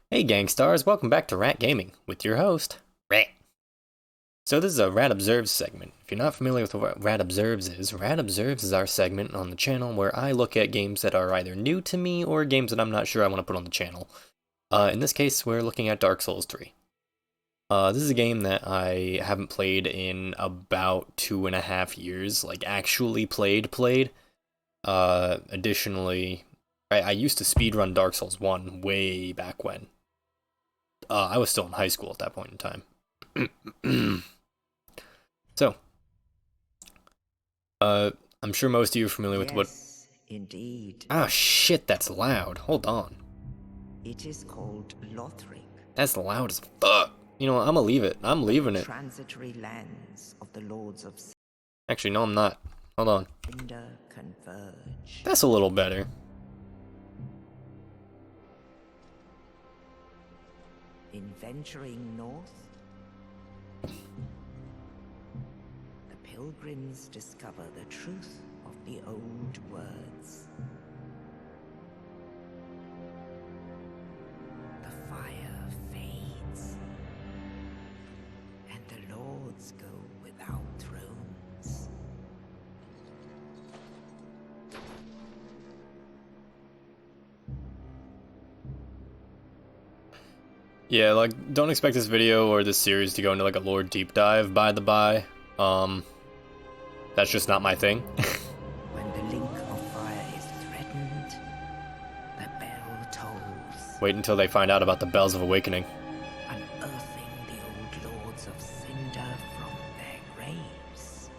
Hey gangstarrs, welcome back to Rat Gaming with your host, Rat. So this is a Rat Observes segment. If you're not familiar with what Rat Observes is our segment on the channel where I look at games that are either new to me or games that I'm not sure I want to put on the channel. In this case, we're looking at Dark Souls 3. This is a game that I haven't played in about 2.5 years, like actually played. Additionally, I used to speedrun Dark Souls 1 way back when. I was still in high school at that point in time. So, I'm sure most of you are familiar with what... Yes, indeed. Ah, shit, that's loud. Hold on. It is called Lothric. That's loud as fuck. You know what, I'm gonna leave it. I'm leaving it. Transitory lands of the Lords of Actually, no, I'm not. Hold on. Cinder converge. That's a little better. In venturing north, the pilgrims discover the truth of the old words. The fire fades, and the lords go without thrones. Yeah, like, don't expect this video or this series to go into like a lore deep dive, by the by. That's just not my thing. When the link of fire is threatened, the bell tolls, Wait until they find out about the Bells of Awakening. unearthing the old lords of Cinder from their graves.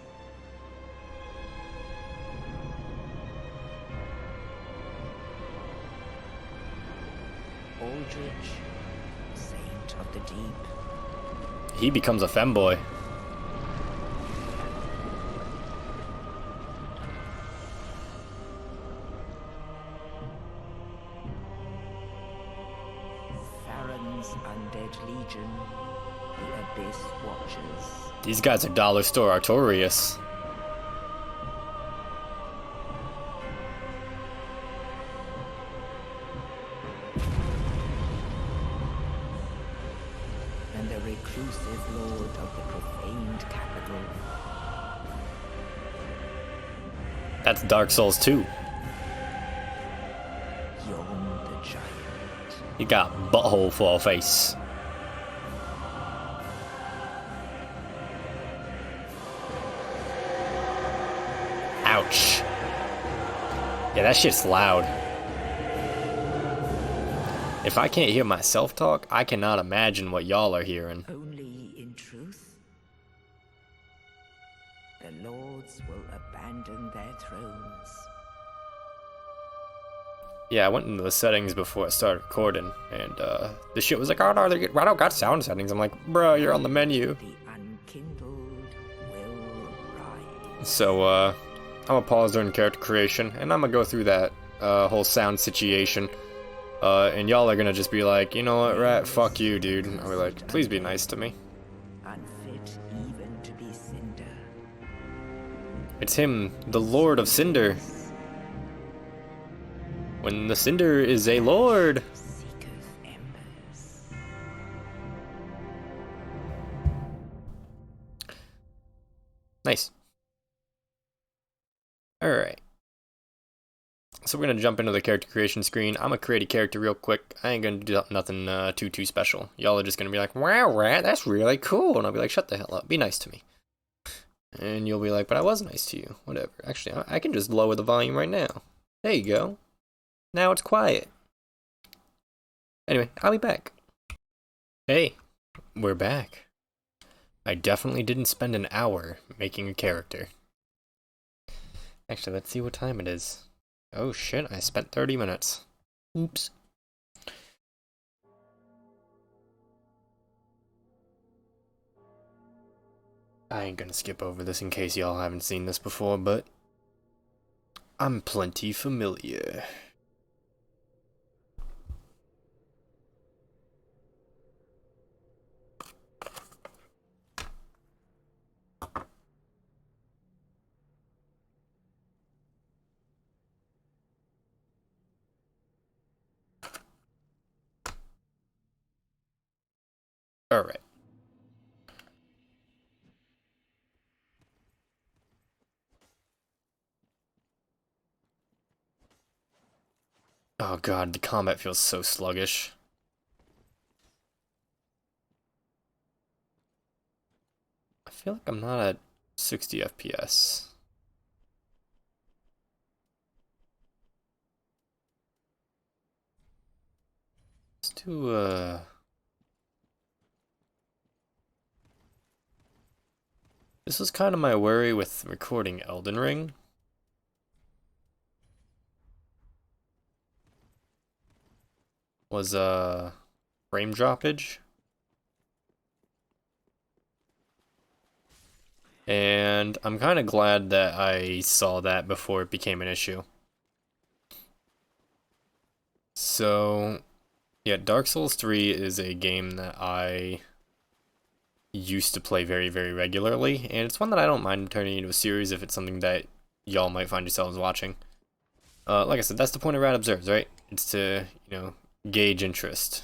Aldrich, saint of the deep, He becomes a femboy. Farron's undead legion, the Abyss Watchers. These guys are dollar store Artorias. And the reclusive lord of the profaned capital. That's Dark Souls 2. Yon the giant. He got butthole for a face. Ouch. Yeah, that shit's loud. If I can't hear myself talk, I cannot imagine what y'all are hearing. Only in truth, the lords will abandon their thrones. Yeah, I went into the settings before I started recording, and the shit was like, oh no, I don't got sound settings. I'm like, bro, you're on the menu. The unkindled will rise. So, I'm gonna pause during character creation, and I'm gonna go through that whole sound situation. And y'all are gonna just be like, you know what, Rat, fuck you, dude. And I'll be like, please be nice to me. Unfit even to be Cinder. It's him, the Lord of Cinder. When the Cinder is a lord. Seeketh embers. Nice. Alright. So we're gonna jump into the character creation screen. I'm gonna create a character real quick. I ain't gonna do nothing too special. Y'all are just gonna be like, wow, Rat, that's really cool. And I'll be like, shut the hell up. Be nice to me. And you'll be like, but I was nice to you. Whatever. Actually, I can just lower the volume right now. There you go. Now it's quiet. Anyway, I'll be back. Hey, we're back. I definitely didn't spend an hour making a character. Actually, let's see what time it is. Oh shit, I spent 30 minutes. Oops. I ain't gonna skip over this in case y'all haven't seen this before, but I'm plenty familiar. Alright. Oh god, the combat feels so sluggish. I feel like I'm not at 60 FPS. Let's do, This was kind of my worry with recording Elden Ring. Was, frame droppage. And I'm kind of glad that I saw that before it became an issue. So, yeah, Dark Souls 3 is a game that I used to play very, very regularly, and it's one that I don't mind turning into a series if it's something that y'all might find yourselves watching. Like I said, that's the point of Rad Observes, right? It's to, gauge interest.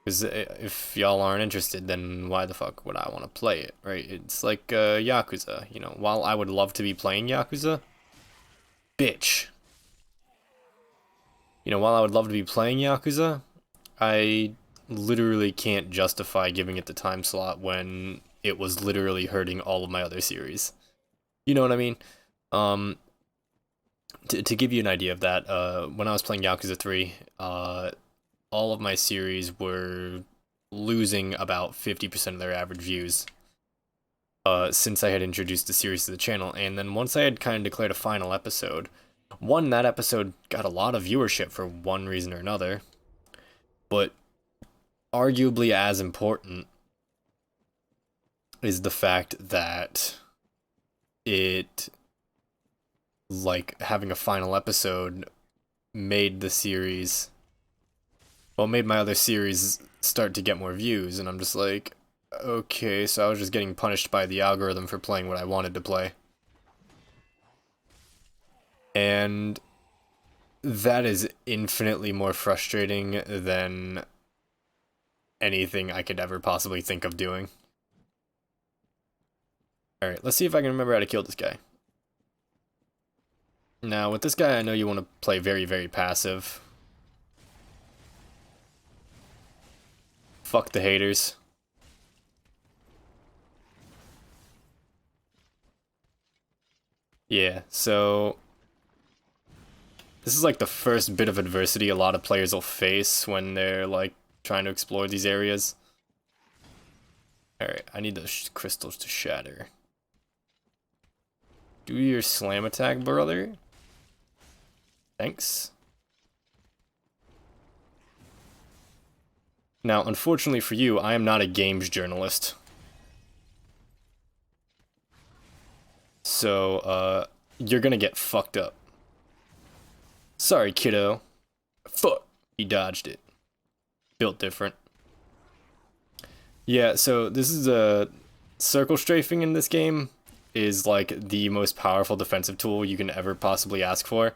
Because if y'all aren't interested, then why the fuck would I want to play it, right? It's like Yakuza, while I would love to be playing Yakuza, bitch. While I would love to be playing Yakuza, I literally can't justify giving it the time slot when it was literally hurting all of my other series. You know what I mean? To give you an idea of that, when I was playing Yakuza 3, all of my series were losing about 50% of their average views since I had introduced the series to the channel. And then once I had kind of declared a final episode, that episode got a lot of viewership for one reason or another, but arguably as important is the fact that it, like, having a final episode made the series, made my other series start to get more views, and I'm just like, okay, so I was just getting punished by the algorithm for playing what I wanted to play. And that is infinitely more frustrating than anything I could ever possibly think of doing. Alright, let's see if I can remember how to kill this guy. Now, with this guy, I know you want to play very, very passive. Fuck the haters. Yeah, so this is like the first bit of adversity a lot of players will face when they're like trying to explore these areas. Alright, I need those crystals to shatter. Do your slam attack, brother. Thanks. Now, unfortunately for you, I am not a games journalist. So, you're gonna get fucked up. Sorry, kiddo. Fuck. He dodged it. Built different. Yeah, so this is a circle strafing in this game is like the most powerful defensive tool you can ever possibly ask for.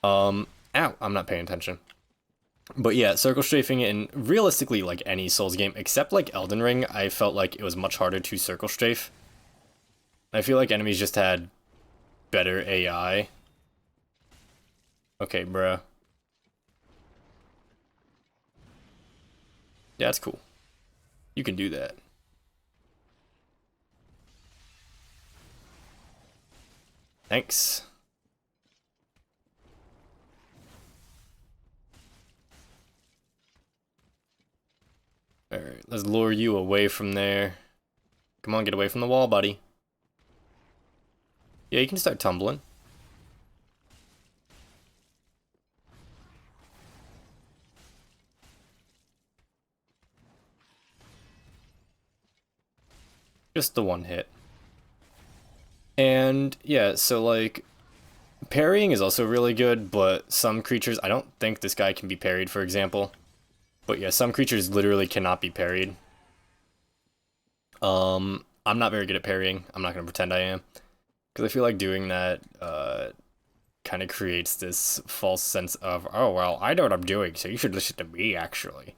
Ow, I'm not paying attention. But yeah, circle strafing in realistically like any Souls game, except like Elden Ring, I felt like it was much harder to circle strafe. I feel like enemies just had better AI. Okay, bruh. Yeah, that's cool. You can do that. Thanks. Alright, let's lure you away from there. Come on, get away from the wall, buddy. Yeah, you can start tumbling. Just the one hit. And yeah, so like parrying is also really good, but some creatures, I don't think this guy can be parried, for example. But yeah, some creatures literally cannot be parried. I'm not very good at parrying. I'm not gonna pretend I am, because I feel like doing that kind kind of creates this false sense of, oh, well, I know what I'm doing, so you should listen to me, actually.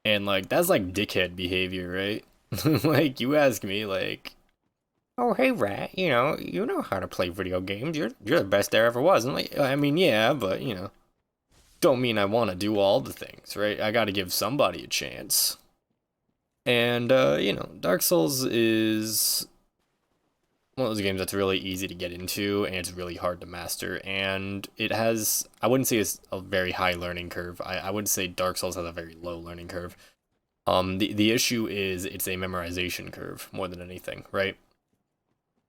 And, like, that's, like, dickhead behavior, right? Like, you ask me, like, oh, hey, Rat, you know how to play video games. You're the best there ever was. And, like, I mean, yeah, but, don't mean I want to do all the things, right? I gotta give somebody a chance. And, Dark Souls is one of those games that's really easy to get into, and it's really hard to master, and it has, I wouldn't say it's a very high learning curve. I would say Dark Souls has a very low learning curve. The issue is it's a memorization curve more than anything, right?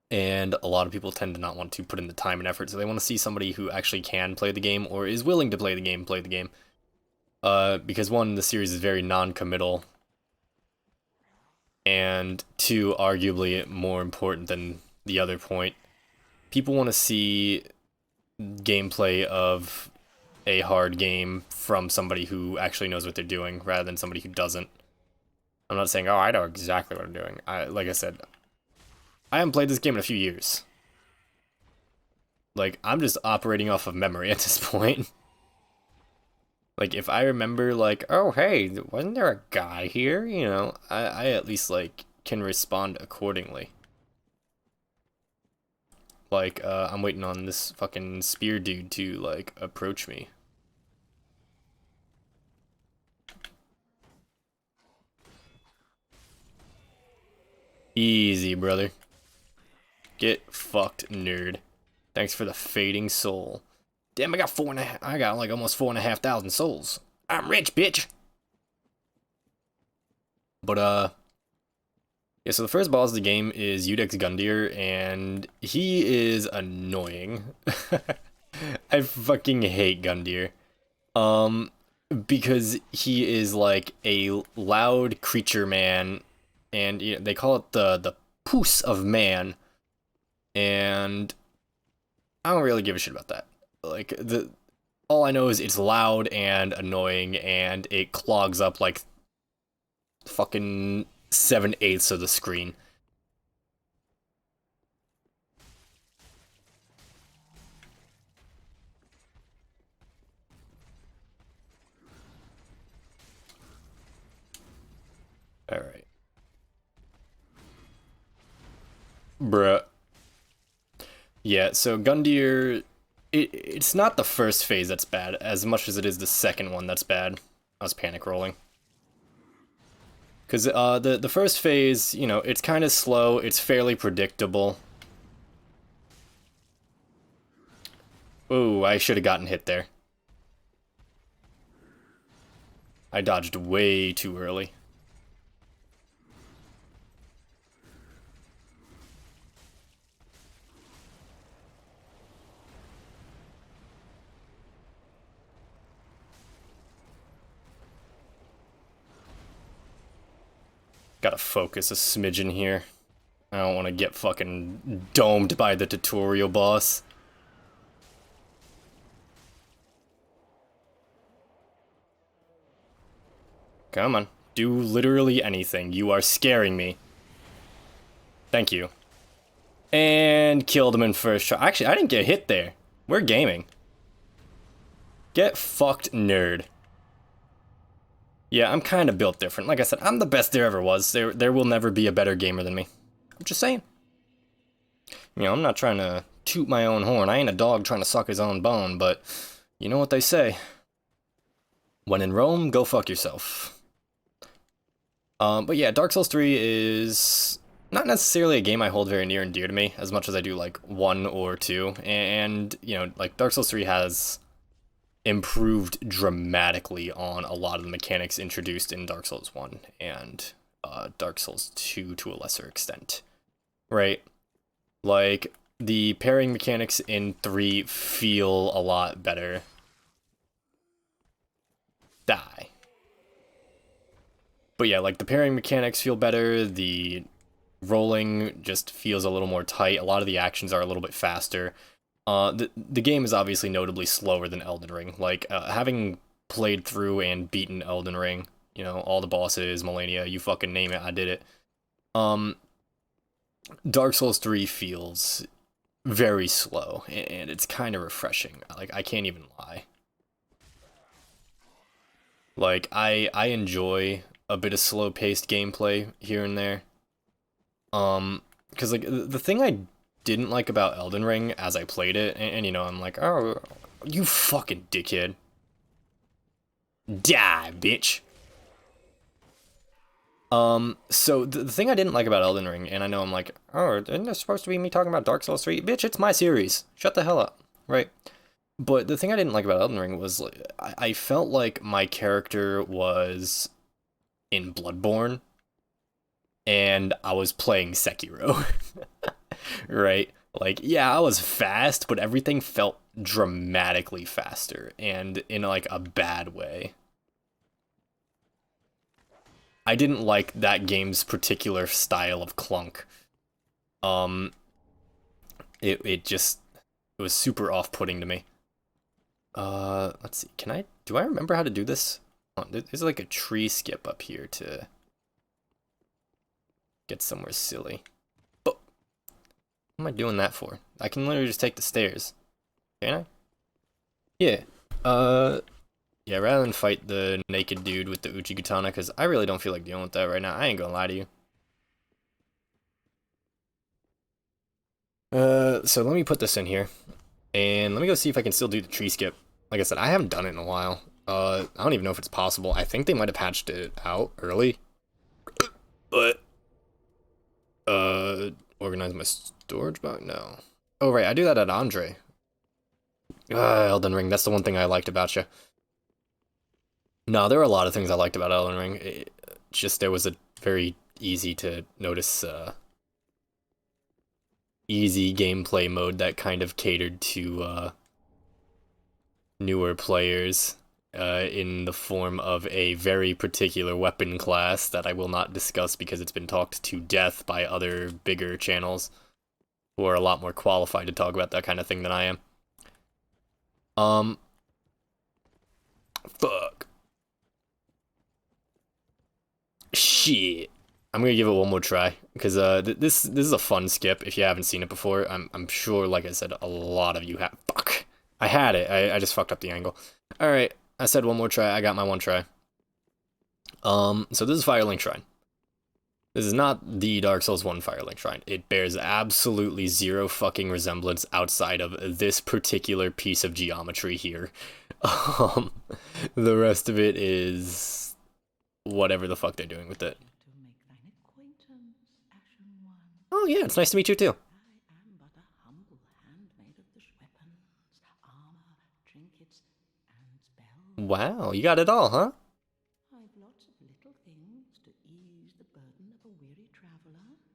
And a lot of people tend to not want to put in the time and effort, so they want to see somebody who actually can play the game, or is willing to play the game. Because one, the series is very non-committal, and two, arguably more important than the other point, people want to see gameplay of a hard game from somebody who actually knows what they're doing, rather than somebody who doesn't. I'm not saying, oh, I know exactly what I'm doing. Like I said, I haven't played this game in a few years. Like, I'm just operating off of memory at this point. Like, if I remember, like, oh, hey, wasn't there a guy here? I at least, like, can respond accordingly. Like, I'm waiting on this fucking spear dude to, like, approach me. Easy, brother. Get fucked, nerd. Thanks for the fading soul. Damn, I got like almost 4,500 souls. I'm rich, bitch. But, yeah, so the first boss of the game is Udex Gundyr, and he is annoying. I fucking hate Gundyr. Because he is like a loud creature man, and they call it the puss of man, and I don't really give a shit about that. Like, all I know is it's loud and annoying, and it clogs up like fucking 7/8 of the screen. Alright. Bruh. Yeah, so Gundyr, it's not the first phase that's bad, as much as it is the second one that's bad. I was panic rolling. Because the first phase, it's kind of slow, it's fairly predictable. Ooh, I should have gotten hit there. I dodged way too early. Gotta focus a smidgen here. I don't want to get fucking domed by the tutorial boss. Come on. Do literally anything. You are scaring me. Thank you. And killed him in first try. Actually, I didn't get hit there. We're gaming. Get fucked, nerd. Yeah, I'm kind of built different. Like I said, I'm the best there ever was. There will never be a better gamer than me. I'm just saying. I'm not trying to toot my own horn. I ain't a dog trying to suck his own bone, but you know what they say. When in Rome, go fuck yourself. But yeah, Dark Souls 3 is not necessarily a game I hold very near and dear to me, as much as I do, like, 1 or 2. And, like, Dark Souls 3 has improved dramatically on a lot of the mechanics introduced in Dark Souls 1 and Dark Souls 2 to a lesser extent, right? Like, the pairing mechanics in 3 feel a lot better. Die. But yeah, like, the pairing mechanics feel better, the rolling just feels a little more tight, a lot of the actions are a little bit faster. The game is obviously notably slower than Elden Ring. Like, having played through and beaten Elden Ring, all the bosses, Malenia, you fucking name it, I did it. Dark Souls 3 feels very slow, and it's kind of refreshing. Like, I can't even lie. Like, I enjoy a bit of slow-paced gameplay here and there. Because, like, the thing I didn't like about Elden Ring as I played it, and you know, I'm like, oh, you fucking dickhead. Die, bitch. So the thing I didn't like about Elden Ring, and I know I'm like, oh, isn't this supposed to be me talking about Dark Souls 3? Bitch, it's my series. Shut the hell up, right? But the thing I didn't like about Elden Ring was, like, I felt like my character was in Bloodborne, and I was playing Sekiro, right? Like, yeah, I was fast, but everything felt dramatically faster, and in, like, a bad way. I didn't like that game's particular style of clunk. Um, it just, it was super off-putting to me. Let's see, do I remember how to do this? Oh, there's like a tree skip up here to get somewhere silly. Oh, what am I doing that for? I can literally just take the stairs. Can I? Yeah. Yeah, rather than fight the naked dude with the Uchigatana, because I really don't feel like dealing with that right now. I ain't gonna lie to you. So let me put this in here. And let me go see if I can still do the tree skip. Like I said, I haven't done it in a while. I don't even know if it's possible. I think they might have patched it out early. But, organize my storage box? No. Oh, right, I do that at Andre. Elden Ring, that's the one thing I liked about you. No, there were a lot of things I liked about Elden Ring. Just there was a very easy to notice, easy gameplay mode that kind of catered to, newer players, in the form of a very particular weapon class that I will not discuss because it's been talked to death by other bigger channels who are a lot more qualified to talk about that kind of thing than I am. Fuck. Shit. I'm gonna give it one more try because this is a fun skip. If you haven't seen it before, I'm sure, like I said, a lot of you have. Fuck. I had it. I just fucked up the angle. All right. I said one more try. I got my one try. So this is Firelink Shrine. This is not the Dark Souls 1 Firelink Shrine. It bears absolutely zero fucking resemblance outside of this particular piece of geometry here. The rest of it is whatever the fuck they're doing with it. Oh yeah, it's nice to meet you too. Wow, you got it all, huh?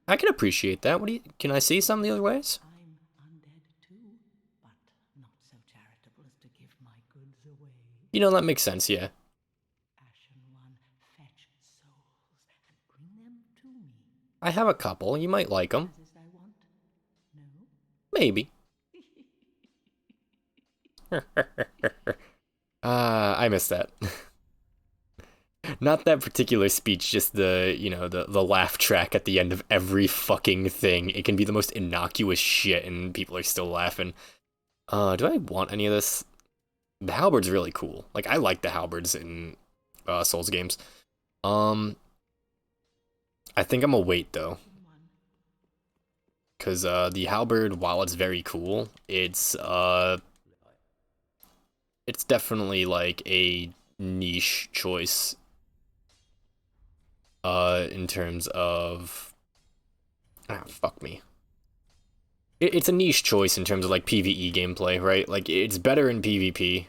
I can appreciate that. Can I see some of the other ways? You know, that makes sense, yeah. I have a couple. You might like them. Maybe. I missed that. Not that particular speech, just the, you know, the laugh track at the end of every fucking thing. It can be the most innocuous shit and people are still laughing. Do I want any of this? The halberd's really cool. Like, I like the halberds in Souls games. I think I'm gonna wait, though. Because the halberd, while it's very cool, it's definitely, like, a niche choice. In terms of... Ah, fuck me. It's a niche choice in terms of, like, PvE gameplay, right? Like, it's better in PvP,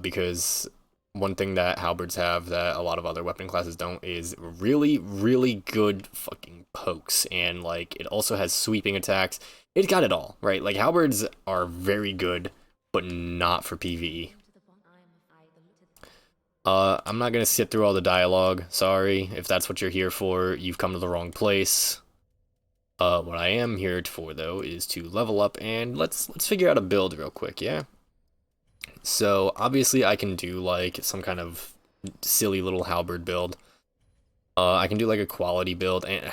because one thing that halberds have that a lot of other weapon classes don't is really, really good fucking pokes, and, like, it also has sweeping attacks. It's got it all, right? Like, halberds are very good, but not for PvE. I'm not gonna sit through all the dialogue, sorry. If that's what you're here for, you've come to the wrong place. What I am here for, though, is to level up, and let's figure out a build real quick, yeah? So, obviously I can do, like, some kind of silly little halberd build. I can do, like, a quality build, and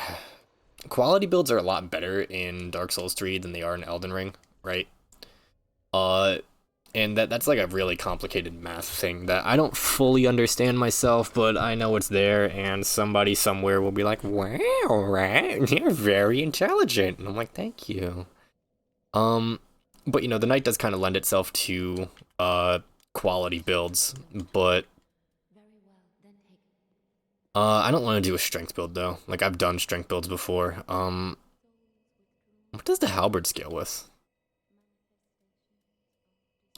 quality builds are a lot better in Dark Souls 3 than they are in Elden Ring. right? Uh, and that's like a really complicated math thing that I don't fully understand myself, but I know it's there, and somebody somewhere will be like, "Wow, right, you're very intelligent," and I'm like, "Thank you." Um, but you know, the knight does kind of lend itself to quality builds, but I don't want to do a strength build though. Like I've done strength builds before. What does the halberd scale with?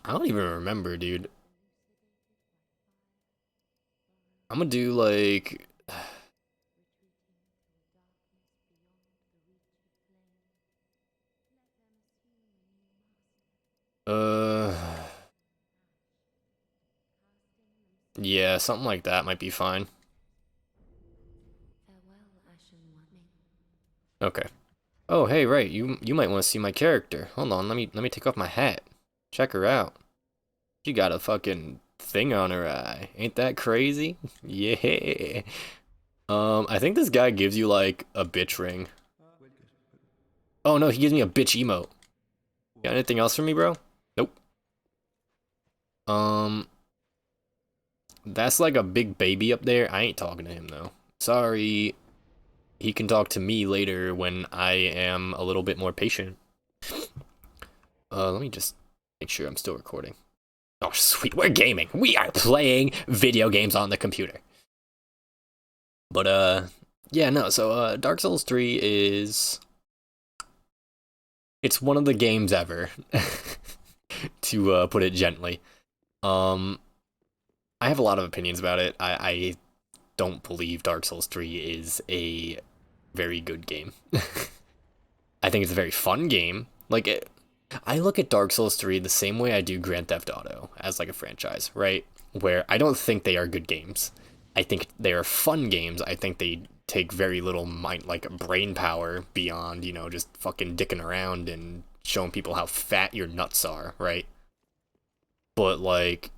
I don't even remember, dude. I'm gonna do like uh yeah, something like that might be fine. Okay. Oh, hey, right. You might want to see my character. Hold on, let me take off my hat. Check her out. She got a fucking thing on her eye. Ain't that crazy? Yeah. I think this guy gives you like a bitch ring. Oh no, he gives me a bitch emote. Got anything else for me, bro? Nope. Um, that's like a big baby up there. I ain't talking to him though. Sorry. He can talk to me later when I am a little bit more patient. Let me just make sure I'm still recording. Oh, sweet. We're gaming. We are playing video games on the computer. But, yeah, no. So, Dark Souls 3 is. It's one of the games ever, to put it gently. Um, I have a lot of opinions about it. I don't believe Dark Souls 3 is a very good game. I think it's a very fun game. I look at Dark Souls 3 the same way I do Grand Theft Auto as like a franchise, right? Where I don't think they are good games. I think they are fun games. I think they take very little mind, like brain power beyond, you know, just fucking dicking around and showing people how fat your nuts are, right? But like,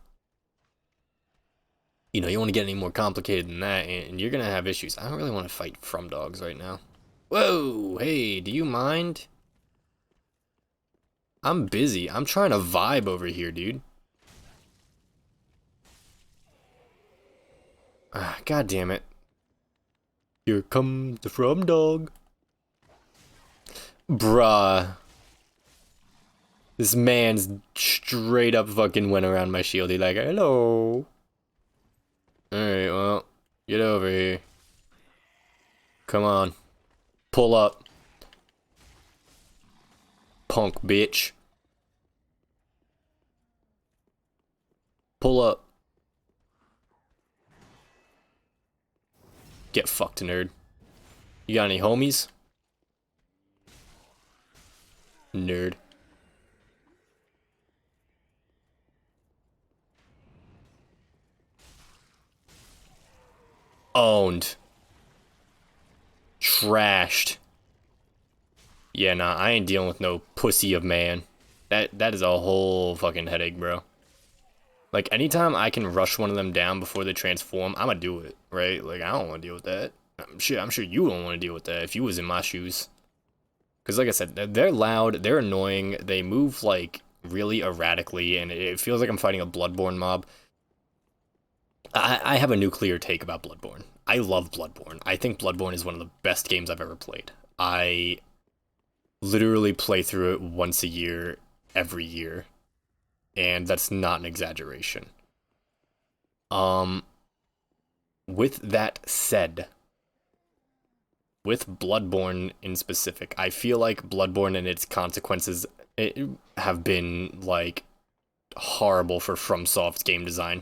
you know, you want to get any more complicated than that, and you're gonna have issues. I don't really want to fight from dogs right now. Whoa, hey, do you mind? I'm busy. I'm trying to vibe over here, dude. Ah, God damn it. Here comes the from dog. Bruh. This man's straight up fucking went around my shield. He's like, hello. Alright, well, get over here. Come on. Pull up. Punk bitch. Pull up. Get fucked, nerd. You got any homies? Nerd. Owned. Trashed. Yeah, nah, I ain't dealing with no pussy of man. That is a whole fucking headache, bro. Like, anytime I can rush one of them down before they transform, I'ma do it, right? Like, I don't want to deal with that. I'm sure you don't want to deal with that if you was in my shoes. Because, like I said, they're loud, they're annoying, they move, like, really erratically, and it feels like I'm fighting a Bloodborne mob. I have a nuclear take about Bloodborne. I love Bloodborne. I think Bloodborne is one of the best games I've ever played. I literally play through it once a year, every year, and that's not an exaggeration. Um, with that said, with Bloodborne in specific, I feel like Bloodborne and its consequences have been like horrible for FromSoft's game design.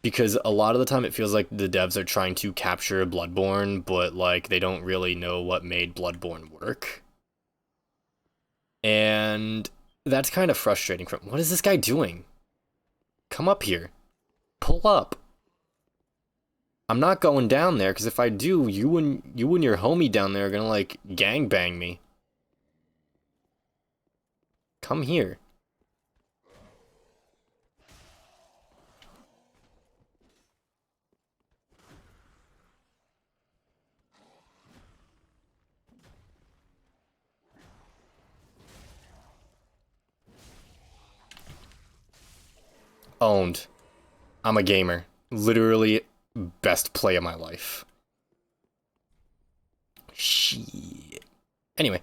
Because a lot of the time it feels like the devs are trying to capture Bloodborne, but like they don't really know what made Bloodborne work. And that's kind of frustrating. What is this guy doing? Come up here. Pull up. I'm not going down there because if I do, you and your homie down there are gonna like gangbang me. Come here. Owned. I'm a gamer. Literally, best play of my life. Shit. Anyway.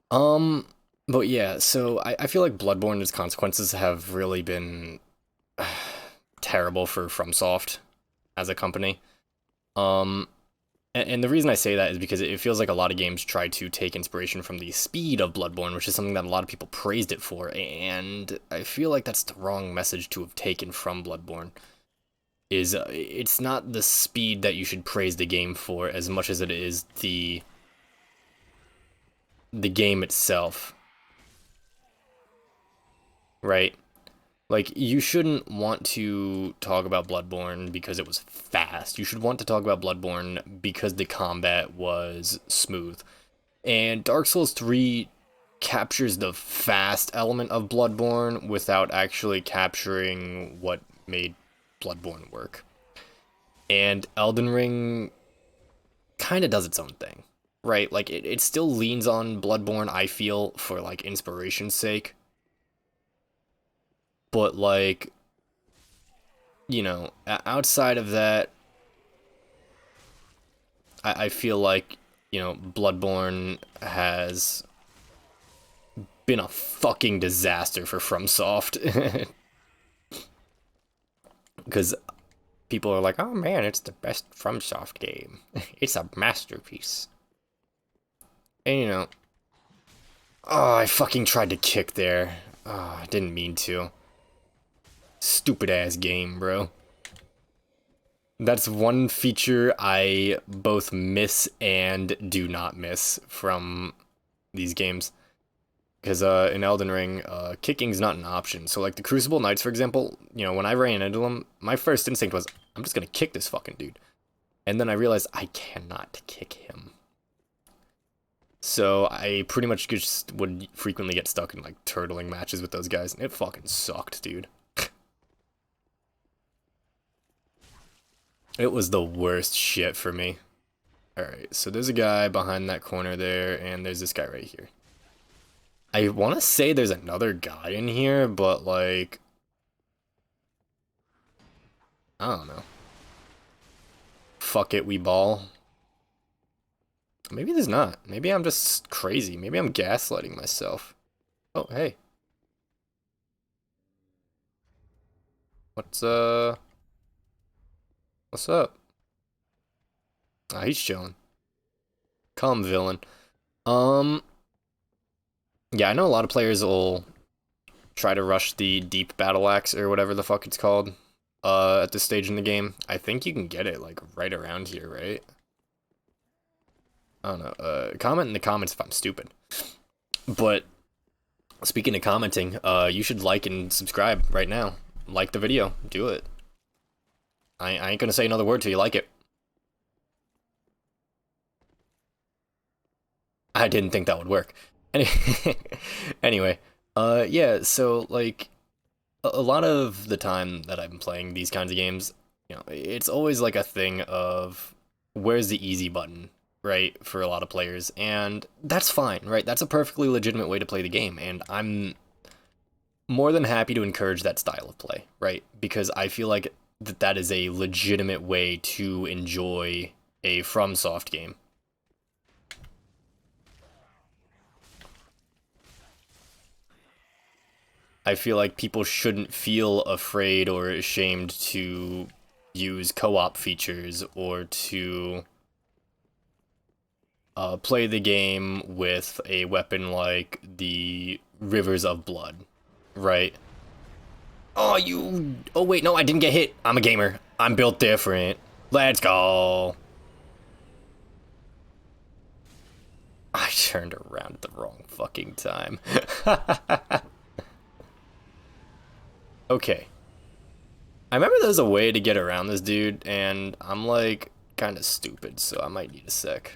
But yeah, so I feel like Bloodborne's consequences have really been terrible for FromSoft as a company. And the reason I say that is because it feels like a lot of games try to take inspiration from the speed of Bloodborne, which is something that a lot of people praised it for, and I feel like that's the wrong message to have taken from Bloodborne. It's not the speed that you should praise the game for as much as it is the game itself, right? Like, you shouldn't want to talk about Bloodborne because it was fast. You should want to talk about Bloodborne because the combat was smooth. And Dark Souls 3 captures the fast element of Bloodborne without actually capturing what made Bloodborne work. And Elden Ring kind of does its own thing, right? Like, it still leans on Bloodborne, I feel, for, like, inspiration's sake. But, like, you know, outside of that, I feel like, you know, Bloodborne has been a fucking disaster for FromSoft. Because people are like, oh man, it's the best FromSoft game. It's a masterpiece. And, you know, oh, I fucking tried to kick there. Oh, I didn't mean to. Stupid ass game, bro. That's one feature I both miss and do not miss from these games. Because in Elden Ring, kicking's not an option. So, like, the Crucible Knights, for example, you know, when I ran into them, my first instinct was, I'm just gonna kick this fucking dude. And then I realized I cannot kick him. So I pretty much just would frequently get stuck in, like, turtling matches with those guys, and it fucking sucked, dude. It was the worst shit for me. Alright, so there's a guy behind that corner there, and there's this guy right here. I want to say there's another guy in here, but, like, I don't know. Fuck it, we ball. Maybe there's not. Maybe I'm just crazy. Maybe I'm gaslighting myself. Oh, hey. What's up? Ah, he's chilling. Calm villain. Um, yeah, I know a lot of players will try to rush the deep battle axe or whatever the fuck it's called at this stage in the game. I think you can get it, like, right around here, right? I don't know. Comment in the comments if I'm stupid. But speaking of commenting, you should like and subscribe right now. Like the video. Do it. I ain't gonna say another word till you like it. I didn't think that would work. Anyway, yeah, so, like, a lot of the time that I'm playing these kinds of games, you know, it's always like a thing of where's the easy button, right, for a lot of players, and that's fine, right? That's a perfectly legitimate way to play the game, and I'm more than happy to encourage that style of play, right? Because I feel like that is a legitimate way to enjoy a FromSoft game. I feel like people shouldn't feel afraid or ashamed to use co-op features or to play the game with a weapon like the Rivers of Blood, right? Oh, you... Oh, wait, no, I didn't get hit. I'm a gamer. I'm built different. Let's go. I turned around at the wrong fucking time. Okay. I remember there's a way to get around this dude, and I'm, like, kind of stupid, so I might need a sec.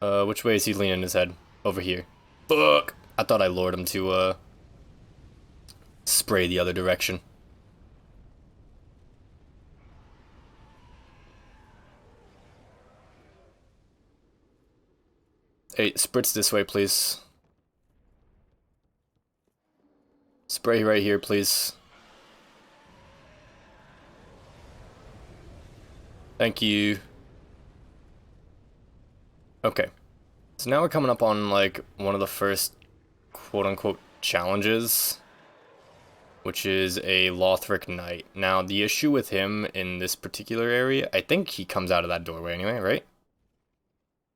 Which way is he leaning his head? Over here. Fuck! I thought I lured him to, spray the other direction. Hey, spritz this way, please. Spray right here, please. Thank you. Okay. So now we're coming up on, like, one of the first quote-unquote challenges, which is a Lothric Knight. Now, the issue with him in this particular area, I think he comes out of that doorway anyway, right?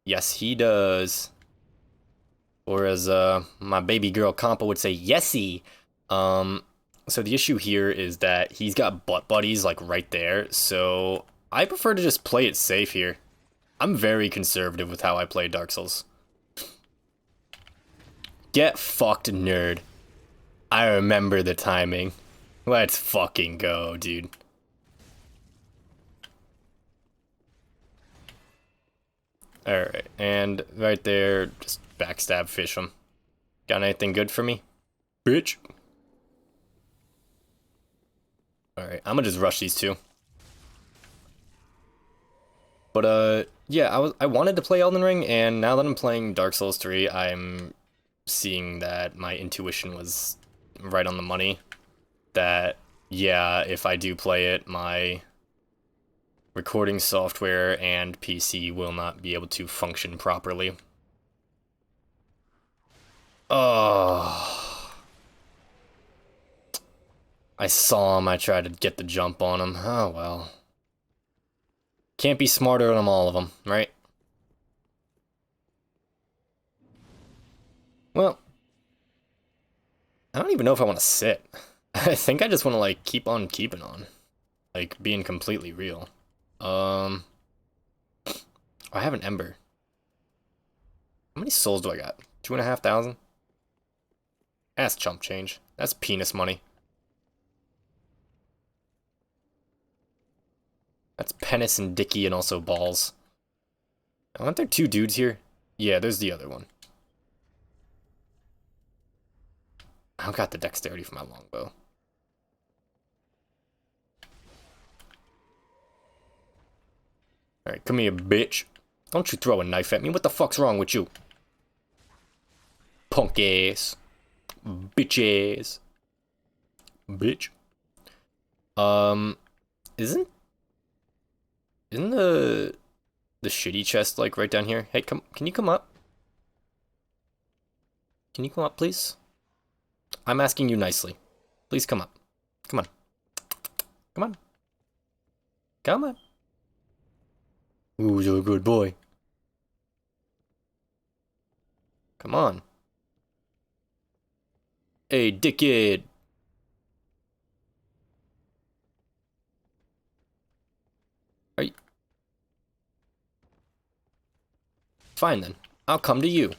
Yes, he does. Or as my baby girl Compa would say, yesy. So the issue here is that he's got butt buddies, like, right there, so I prefer to just play it safe here. I'm very conservative with how I play Dark Souls. Get fucked, nerd. I remember the timing. Let's fucking go, dude. Alright, and right there, just backstab fish him. Got anything good for me? Bitch. Alright, I'm gonna just rush these two. But, yeah, I wanted to play Elden Ring, and now that I'm playing Dark Souls 3, I'm seeing that my intuition was right on the money. That, yeah, if I do play it, my recording software and PC will not be able to function properly. Oh. I saw him, I tried to get the jump on him. Oh, well. Can't be smarter than all of them, right? Well, I don't even know if I want to sit. I think I just want to, like, keep on keeping on. Like, being completely real. I have an ember. How many souls do I got? 2,500? That's chump change. That's penis money. That's penis and dicky and also balls. Aren't there two dudes here? Yeah, there's the other one. I don't got the dexterity for my longbow. Alright, come here, bitch. Don't you throw a knife at me. What the fuck's wrong with you? Punk ass. Bitch ass. Bitch. Isn't the shitty chest, like, right down here? Hey, can you come up? Can you come up, please? I'm asking you nicely. Please come up. Come on. Come on. Come on. Ooh, you're a good boy. Come on. Hey, dickhead. Are you... Fine then. I'll come to you.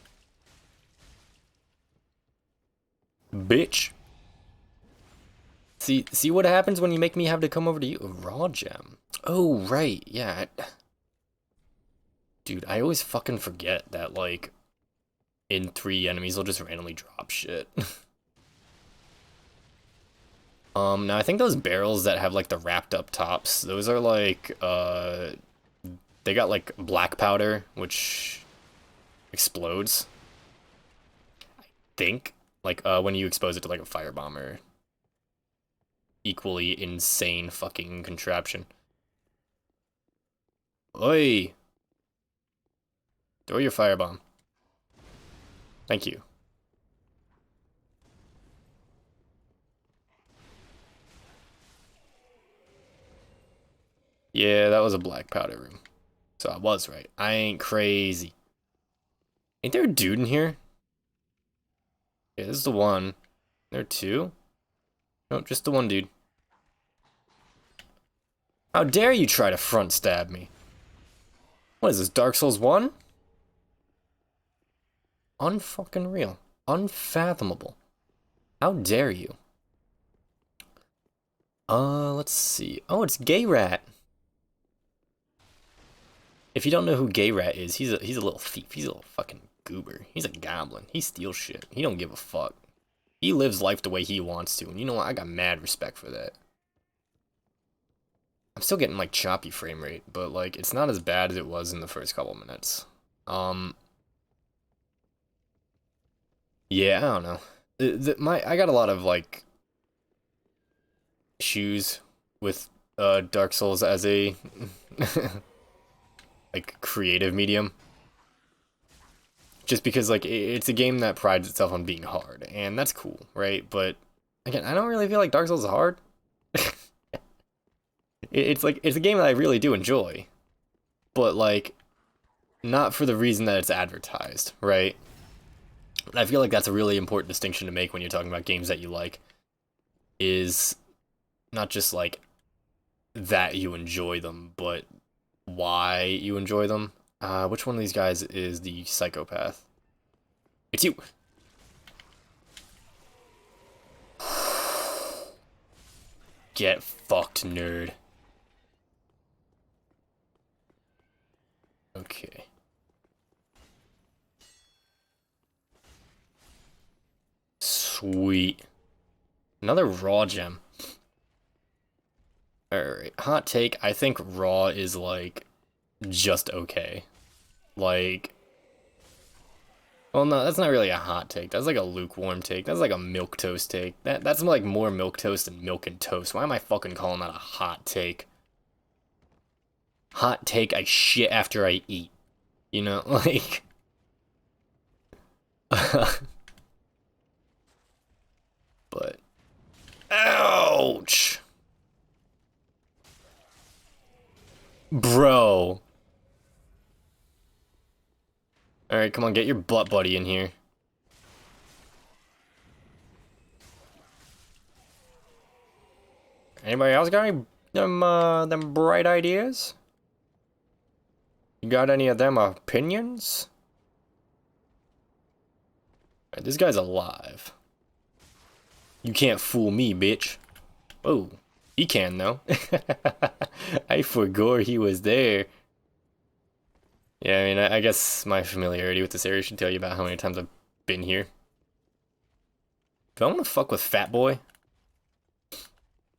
Bitch. See what happens when you make me have to come over to you? A raw gem. Oh, right. Yeah. Dude, I always fucking forget that, like, in 3 enemies will just randomly drop shit. Now I think those barrels that have, like, the wrapped up tops, those are, like, they got, like, black powder, which explodes. I think. Like, when you expose it to, like, a firebomb or equally insane fucking contraption. Oi! Throw your firebomb. Thank you. Yeah, that was a black powder room. So I was right. I ain't crazy. Ain't there a dude in here? Yeah, this is the one. There are two? No, just the one dude. How dare you try to front stab me? What is this, Dark Souls 1? Unfucking real. Unfathomable. How dare you? Let's see. Oh, it's Gay Rat. If you don't know who Gay Rat is, he's a little thief. He's a little fucking goober. He's a goblin. He steals shit. He don't give a fuck. He lives life the way he wants to, and you know what? I got mad respect for that. I'm still getting, like, choppy frame rate, but, like, it's not as bad as it was in the first couple minutes. Yeah, I don't know. I got a lot of like issues with Dark Souls as a like creative medium. Just because like it's a game that prides itself on being hard, and that's cool, right? But again, I don't really feel like Dark Souls is hard. It's like it's a game that I really do enjoy, but like not for the reason that it's advertised, right? And I feel like that's a really important distinction to make when you're talking about games that you like, is not just like that you enjoy them, but why you enjoy them. Which one of these guys is the psychopath? It's you. Get fucked, nerd. Okay. Sweet. Another raw gem. Alright, hot take. I think raw is like just okay. Like, well, no, that's not really a hot take. That's like a lukewarm take. That's like a milk toast take. That's like more milk toast than milk and toast. Why am I fucking calling that a hot take? Hot take, I shit after I eat. You know, like but ouch. Bro. Alright, come on, get your butt buddy in here. Anybody else got any them bright ideas? You got any of them opinions? Alright, this guy's alive. You can't fool me, bitch. Oh, he can though. I forgot he was there. Yeah, I mean, I guess my familiarity with this area should tell you about how many times I've been here. Do I want to fuck with Fat Boy?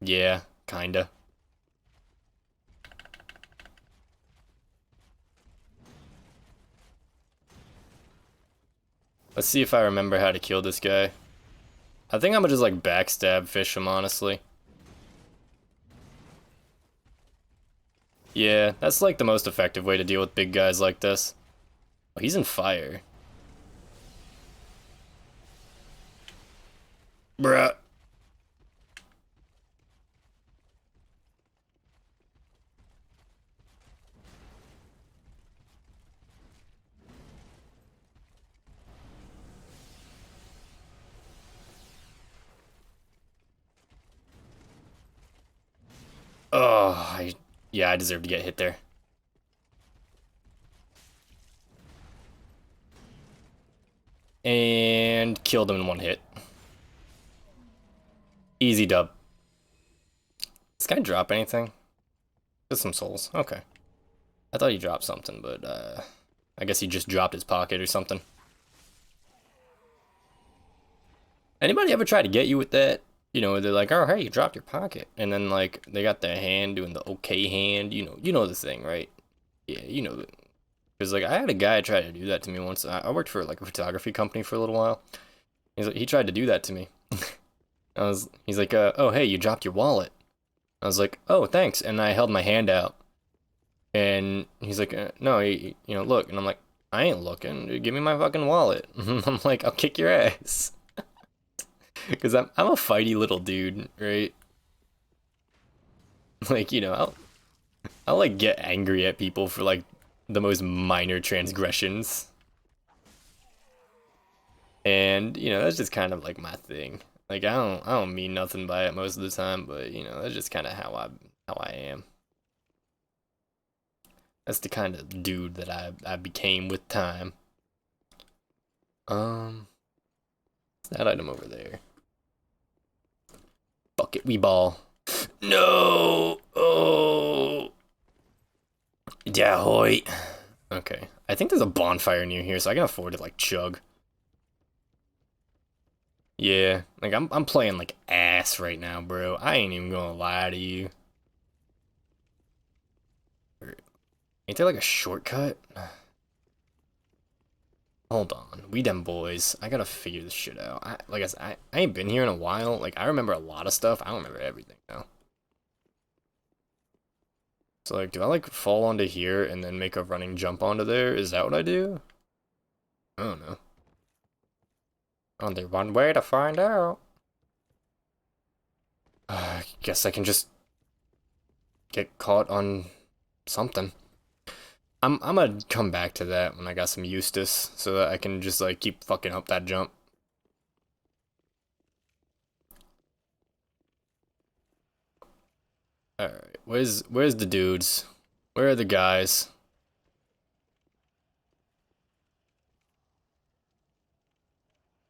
Yeah, kinda. Let's see if I remember how to kill this guy. I think I'm gonna just like backstab fish him, honestly. Yeah, that's like the most effective way to deal with big guys like this. Oh, he's in fire. Bruh. Oh, yeah, I deserve to get hit there. And killed him in one hit. Easy dub. This guy drop anything? Just some souls. Okay. I thought he dropped something, but I guess he just dropped his pocket or something. Anybody ever try to get you with that? You know, they're like, oh, hey, you dropped your pocket. And then, like, they got their hand doing the okay hand. You know the thing, right? Yeah, you know. Because, like, I had a guy try to do that to me once. I worked for, like, a photography company for a little while. He tried to do that to me. He's like, oh, hey, you dropped your wallet. I was like, oh, thanks. And I held my hand out. And he's like, no, you know, look. And I'm like, I ain't looking. Give me my fucking wallet. I'm like, I'll kick your ass. Because I'm a fighty little dude, right? Like, you know, I'll like get angry at people for like the most minor transgressions. And, you know, that's just kind of like my thing. Like I don't mean nothing by it most of the time, but you know, that's just kind of how I am. That's the kind of dude that I became with time. That item over there. Bucket wee ball. No! Oh! Dahoy. Okay. I think there's a bonfire near here, so I can afford to, like, chug. Yeah. Like, I'm playing, like, ass right now, bro. I ain't even gonna lie to you. Ain't there, like, a shortcut? Hold on, we them boys. I gotta figure this shit out. Like I said, I ain't been here in a while. Like, I remember a lot of stuff. I don't remember everything now. So, like, do I, like, fall onto here and then make a running jump onto there? Is that what I do? I don't know. Only one way to find out. I guess I can just get caught on something. I'm gonna come back to that when I got some Eustace, so that I can just, like, keep fucking up that jump. Alright, where's the dudes? Where are the guys?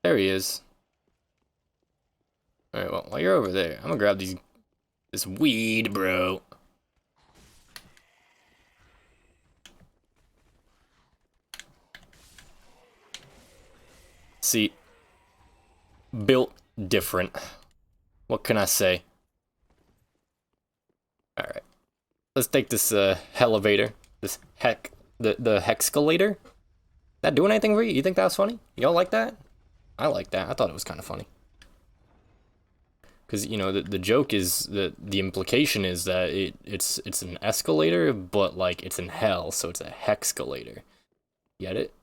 There he is. Alright, well, while you're over there, I'm gonna grab this weed, bro. See, built different. What can I say? Alright. Let's take this elevator. This the hexcalator. That doing anything for you? You think that was funny? Y'all like that? I like that. I thought it was kind of funny. Because, you know, the joke is that the implication is that it's an escalator, but like it's in hell, so it's a hexcalator. Get it?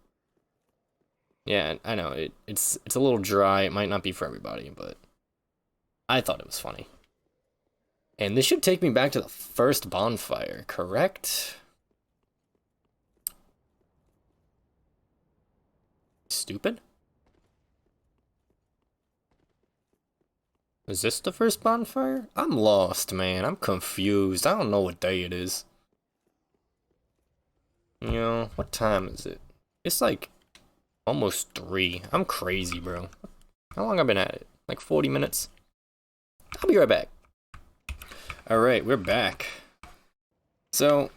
Yeah, I know it's a little dry. It might not be for everybody, but I thought it was funny. And this should take me back to the first bonfire, correct? Stupid? Is this the first bonfire? I'm lost, man. I'm confused. I don't know what day it is. You know, what time is it? It's like almost 3. I'm crazy, bro. How long have I been at it? Like 40 minutes? I'll be right back. Alright, we're back. So,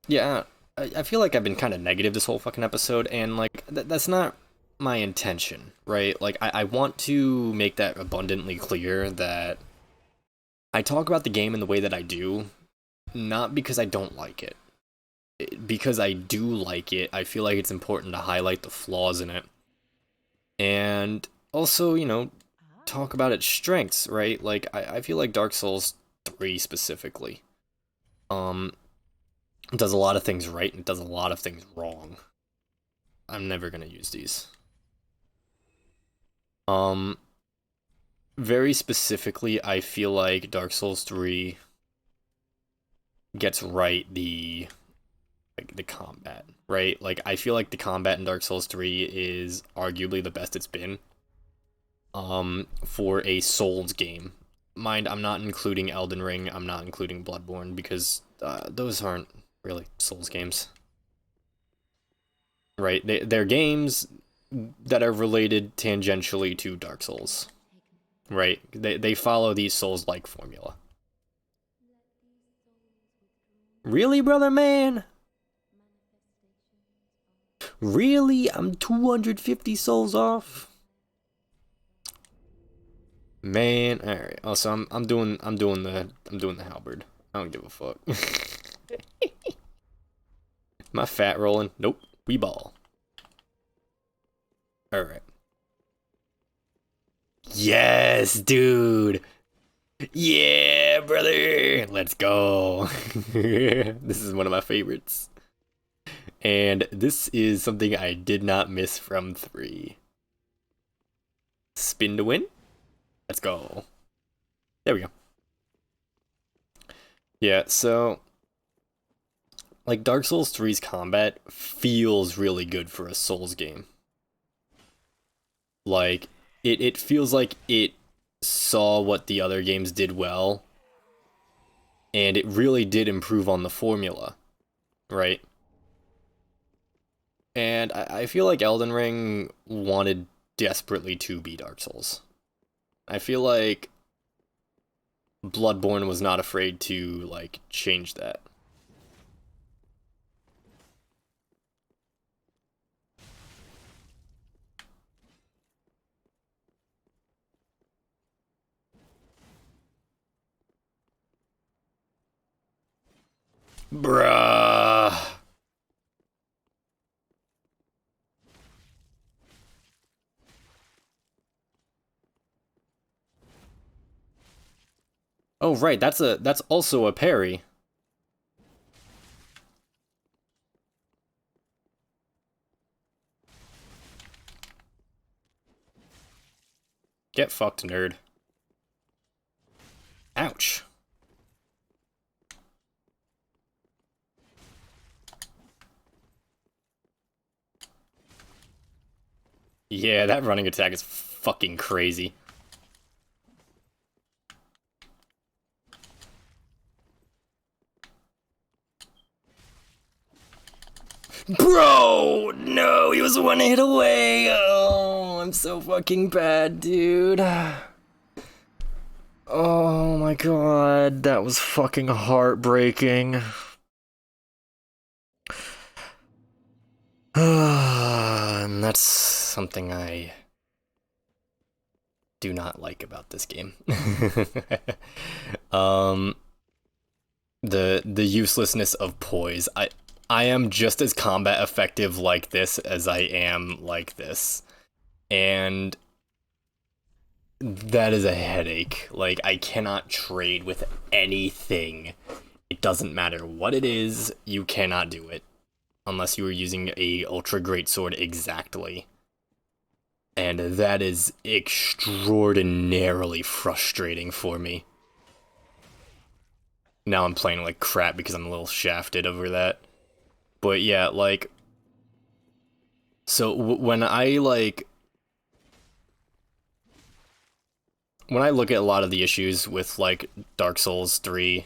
yeah, I feel like I've been kind of negative this whole fucking episode, and like, that's not my intention, right? Like, I want to make that abundantly clear that I talk about the game in the way that I do, not because I don't like it. Because I do like it, I feel like it's important to highlight the flaws in it. And also, you know, talk about its strengths, right? Like, I feel like Dark Souls 3 specifically does a lot of things right and it does a lot of things wrong. I'm never gonna use these. Very specifically, I feel like Dark Souls 3 gets right the combat, right? Like, I feel like the combat in Dark Souls 3 is arguably the best it's been for a Souls game. Mind, I'm not including Elden Ring, I'm not including Bloodborne, because those aren't really Souls games. Right? They're games that are related tangentially to Dark Souls. Right? They follow the Souls-like formula. Really, brother man? Really? I'm 250 souls off? Man, alright. Also, I'm doing the halberd. I don't give a fuck. My fat rolling? Nope. We ball. Alright. Yes, dude. Yeah, brother. Let's go. This is one of my favorites. And this is something I did not miss from 3. Spin to win. Let's go. There we go. Yeah, so like Dark Souls 3's combat feels really good for a Souls game. Like it feels like it saw what the other games did well, and it really did improve on the formula, right? And I feel like Elden Ring wanted desperately to be Dark Souls. I feel like Bloodborne was not afraid to, like, change that. Bruh. Oh, right, that's also a parry. Get fucked, nerd. Ouch. Yeah, that running attack is fucking crazy. Bro! No, he was one hit away! Oh, I'm so fucking bad, dude. Oh my god, that was fucking heartbreaking. And that's something I do not like about this game. The uselessness of poise. I am just as combat effective like this as I am like this. And that is a headache. Like, I cannot trade with anything. It doesn't matter what it is, you cannot do it. Unless you are using a ultra great sword exactly. And that is extraordinarily frustrating for me. Now I'm playing like crap because I'm a little shafted over that. But yeah, like... So when I look at a lot of the issues with like Dark Souls 3,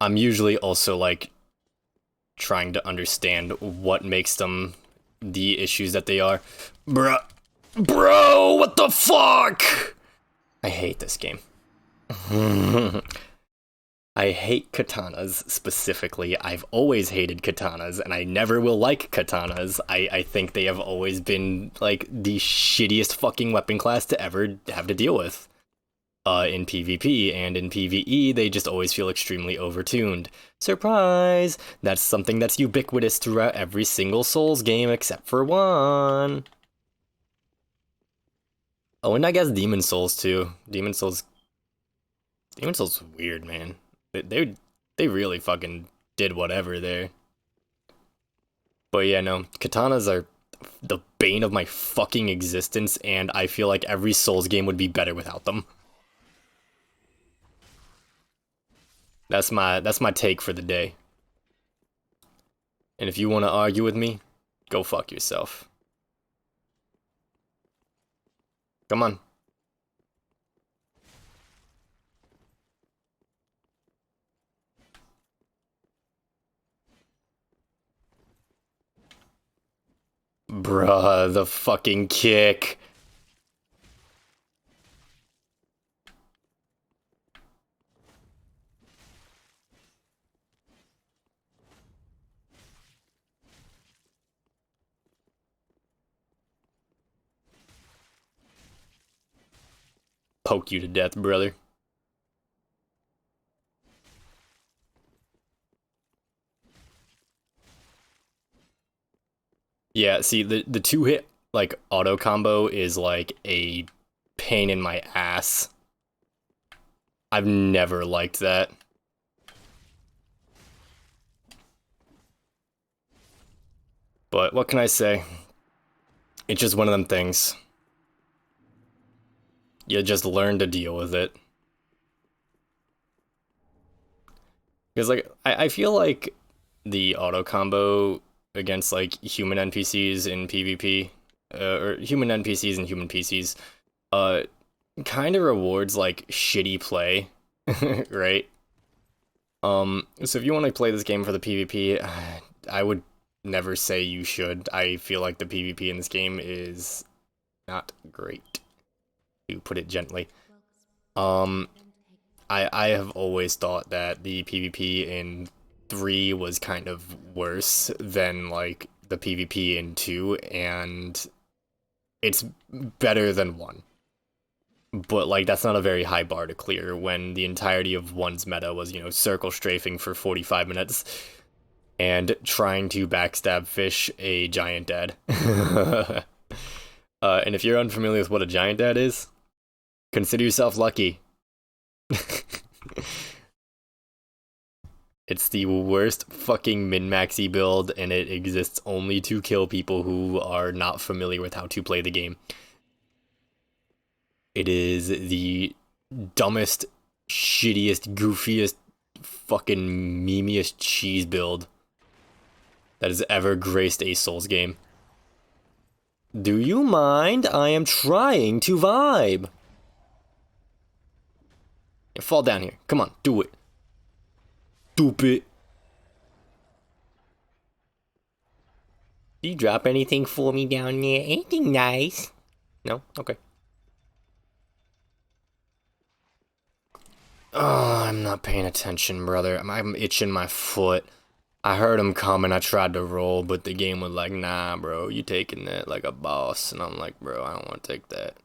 I'm usually also like trying to understand what makes them the issues that they are. Bro, what the fuck? I hate this game. I hate katanas specifically. I've always hated katanas, and I never will like katanas. I think they have always been like the shittiest fucking weapon class to ever have to deal with. In PvP, and in PvE, they just always feel extremely overtuned. Surprise! That's something that's ubiquitous throughout every single Souls game except for one. Oh, and I guess Demon Souls too. Demon Souls is weird, man. They really fucking did whatever there. But yeah, no, katanas are the bane of my fucking existence, and I feel like every Souls game would be better without them. That's my take for the day. And if you want to argue with me, go fuck yourself. Come on. Bruh, the fucking kick. Poke you to death, brother. Yeah, see, the two-hit, like, auto combo is, like, a pain in my ass. I've never liked that. But what can I say? It's just one of them things. You just learn to deal with it. Because, like, I feel like the auto combo against, like, human NPCs in PvP, or human NPCs and human PCs, kind of rewards, like, shitty play, right? So if you want to play this game for the PvP, I would never say you should. I feel like the PvP in this game is not great, to put it gently. I have always thought that the PvP in 3 was kind of worse than, like, the PvP in 2, and it's better than 1. But, like, that's not a very high bar to clear when the entirety of 1's meta was, you know, circle strafing for 45 minutes and trying to backstab fish a giant dad. And if you're unfamiliar with what a giant dad is, Consider yourself lucky. It's the worst fucking min-maxy build, and it exists only to kill people who are not familiar with how to play the game. It is the dumbest, shittiest, goofiest, fucking memeiest cheese build that has ever graced a Souls game. Do you mind? I am trying to vibe. Yeah, fall down here. Come on, do it. Stupid. Do you drop anything for me down there? Anything nice? No? Okay. Oh, I'm not paying attention, brother. I'm itching my foot. I heard him coming. I tried to roll, but the game was like, nah, bro, you taking that like a boss. And I'm like, bro, I don't want to take that.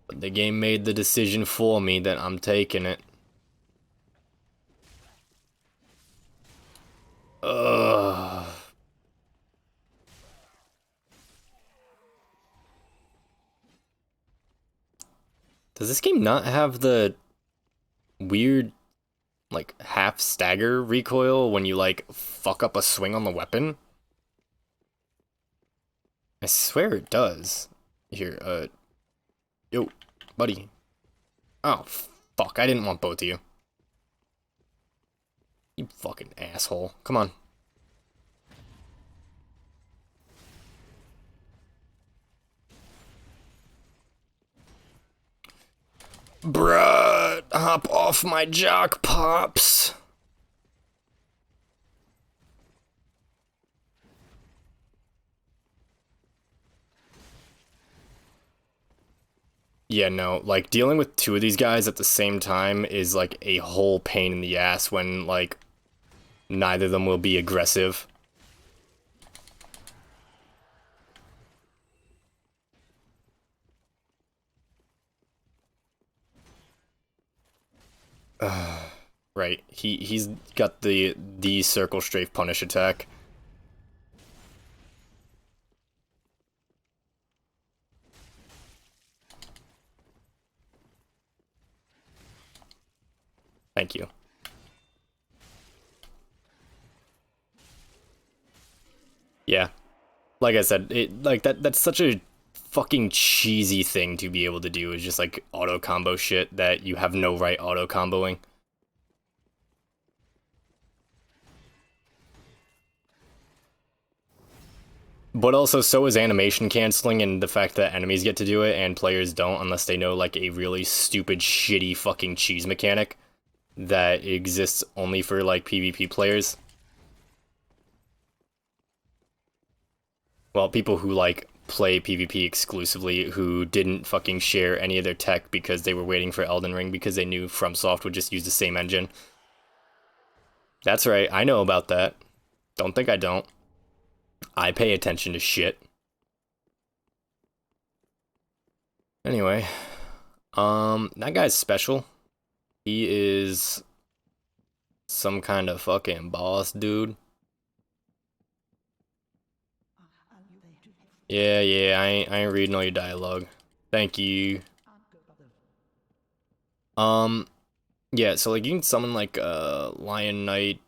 But the game made the decision for me that I'm taking it. Ugh. Does this game not have the weird, like, half stagger recoil when you, like, fuck up a swing on the weapon? I swear it does. Here, yo, buddy. Oh, fuck, I didn't want both of you. You fucking asshole. Come on. Bruh, hop off my jock, pops. Yeah, no, like, dealing with two of these guys at the same time is, like, a whole pain in the ass when, like, neither of them will be aggressive. Right, he's got the circle strafe punish attack. Thank you. Yeah. Like I said, that's such a fucking cheesy thing to be able to do, is just like auto combo shit that you have no right auto comboing. But also, so is animation canceling, and the fact that enemies get to do it and players don't unless they know like a really stupid, shitty fucking cheese mechanic that exists only for like PvP players. Well, people who like play PvP exclusively, who didn't fucking share any of their tech because they were waiting for Elden Ring because they knew FromSoft would just use the same engine. That's right, I know about that. Don't think I don't. I pay attention to shit. Anyway, that guy's special. He is some kind of fucking boss dude. Yeah, I ain't reading all your dialogue. Thank you. Yeah, so like you can summon like Lion Knight,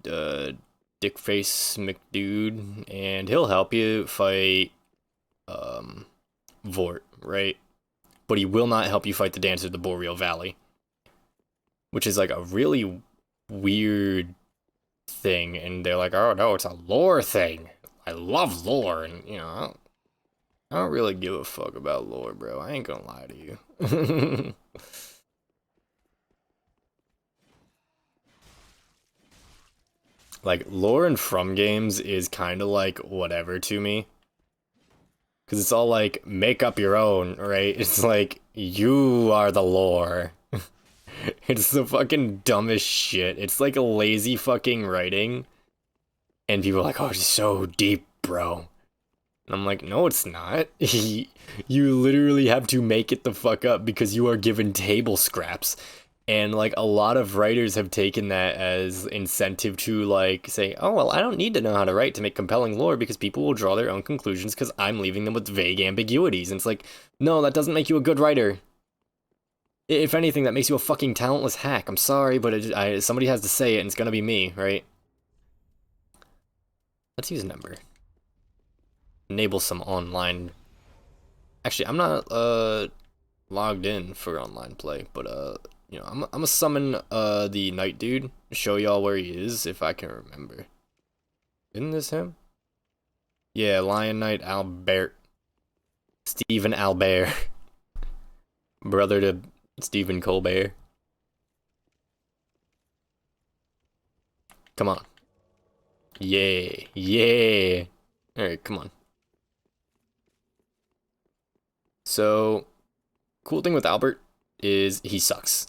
Dickface McDude, and he'll help you fight Vort, right? But he will not help you fight the Dancer of the Boreal Valley, which is like a really weird thing. And they're like, oh no, it's a lore thing. I love lore, and you know, I don't really give a fuck about lore, bro. I ain't gonna lie to you. Like, lore in From games is kind of like whatever to me. Because it's all like, make up your own, right? It's like, you are the lore. It's the fucking dumbest shit. It's like a lazy fucking writing. And people are like, oh, it's so deep, bro. And I'm like, no, it's not. You literally have to make it the fuck up because you are given table scraps. And like a lot of writers have taken that as incentive to like say, oh well, I don't need to know how to write to make compelling lore because people will draw their own conclusions because I'm leaving them with vague ambiguities. And it's like, no, that doesn't make you a good writer. If anything, that makes you a fucking talentless hack. I'm sorry, but somebody has to say it, and it's gonna be me, right? Let's use number. Enable some online. Actually, I'm not logged in for online play, but you know, I'm gonna summon the night dude, show y'all where he is if I can remember. Isn't this him? Yeah, Lion Knight Albert. Stephen Albert. Brother to Stephen Colbert. Come on. Yeah, yeah. Alright, come on. So, cool thing with Albert is he sucks.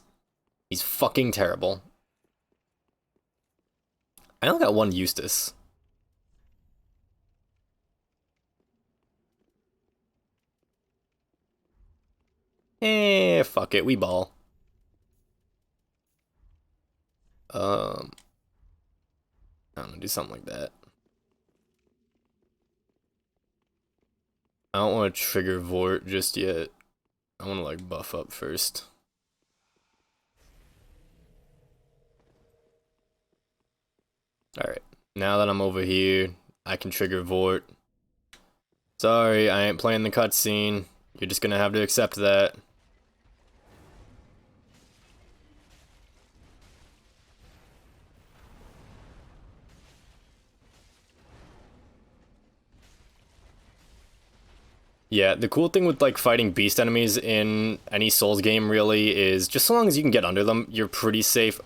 He's fucking terrible. I only got one Eustace. Fuck it, we ball. I don't know, do something like that. I don't want to trigger Vort just yet. I want to like buff up first. Alright, now that I'm over here, I can trigger Vort. Sorry, I ain't playing the cutscene. You're just gonna have to accept that. Yeah, the cool thing with like fighting beast enemies in any Souls game really is just so long as you can get under them, you're pretty safe.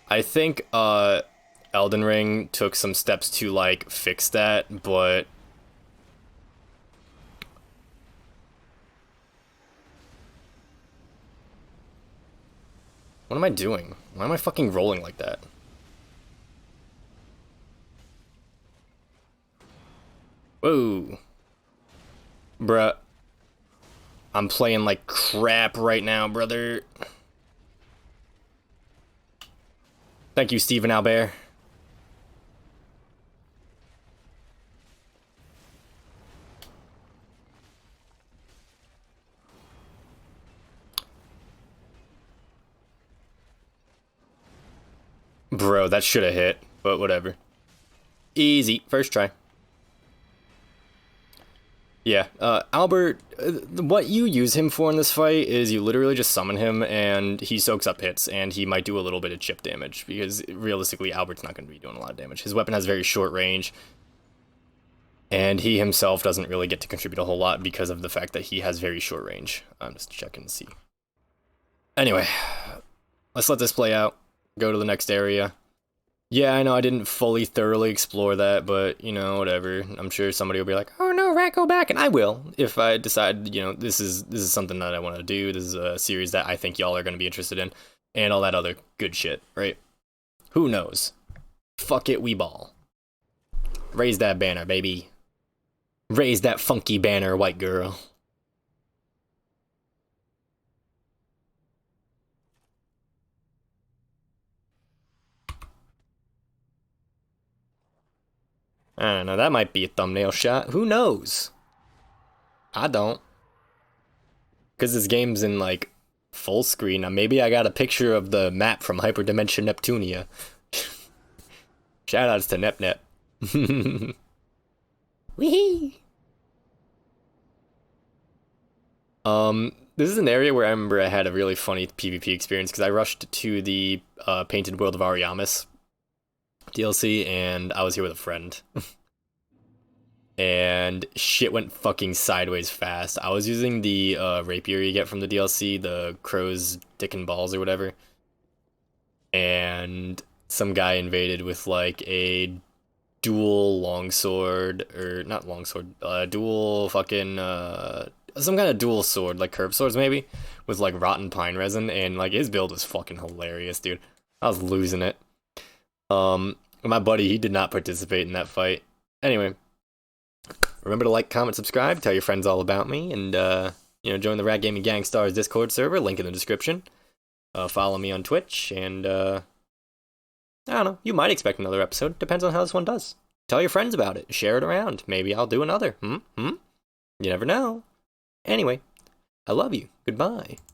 I think Elden Ring took some steps to like fix that, but what am I doing? Why am I fucking rolling like that? Whoa. Bruh. I'm playing like crap right now, brother. Thank you, Stephen Albert. Bro, that should have hit, but whatever. Easy, first try. Yeah, Albert, what you use him for in this fight is you literally just summon him and he soaks up hits and he might do a little bit of chip damage because realistically Albert's not going to be doing a lot of damage. His weapon has very short range and he himself doesn't really get to contribute a whole lot because of the fact that he has very short range. I'm just checking to see. Anyway, let's let this play out. Go to the next area. Yeah, I know I didn't fully thoroughly explore that, but, you know, whatever. I'm sure somebody will be like, oh no, Rat, go back, and I will, if I decide, you know, this is something that I want to do, this is a series that I think y'all are going to be interested in, and all that other good shit, right? Who knows? Fuck it, we ball. Raise that banner, baby. Raise that funky banner, white girl. I don't know, that might be a thumbnail shot. Who knows? I don't. Because this game's in, like, full screen. Now, maybe I got a picture of the map from Hyperdimension Neptunia. Shoutouts to NepNep. Wee. This is an area where I remember I had a really funny PvP experience because I rushed to the Painted World of Ariamis DLC and I was here with a friend. And shit went fucking sideways fast. I was using the rapier you get from the DLC, the crow's dick and balls or whatever. And some guy invaded with like a dual longsword, or not longsword, dual fucking, some kind of dual sword, like curved swords maybe, with like rotten pine resin, and like his build was fucking hilarious, dude. I was losing it. My buddy, he did not participate in that fight. Anyway, remember to like, comment, subscribe, tell your friends all about me, and, you know, join the Rat Gaming Gang Stars Discord server, link in the description. Follow me on Twitch, and I don't know, you might expect another episode. Depends on how this one does. Tell your friends about it. Share it around. Maybe I'll do another. You never know. Anyway, I love you. Goodbye.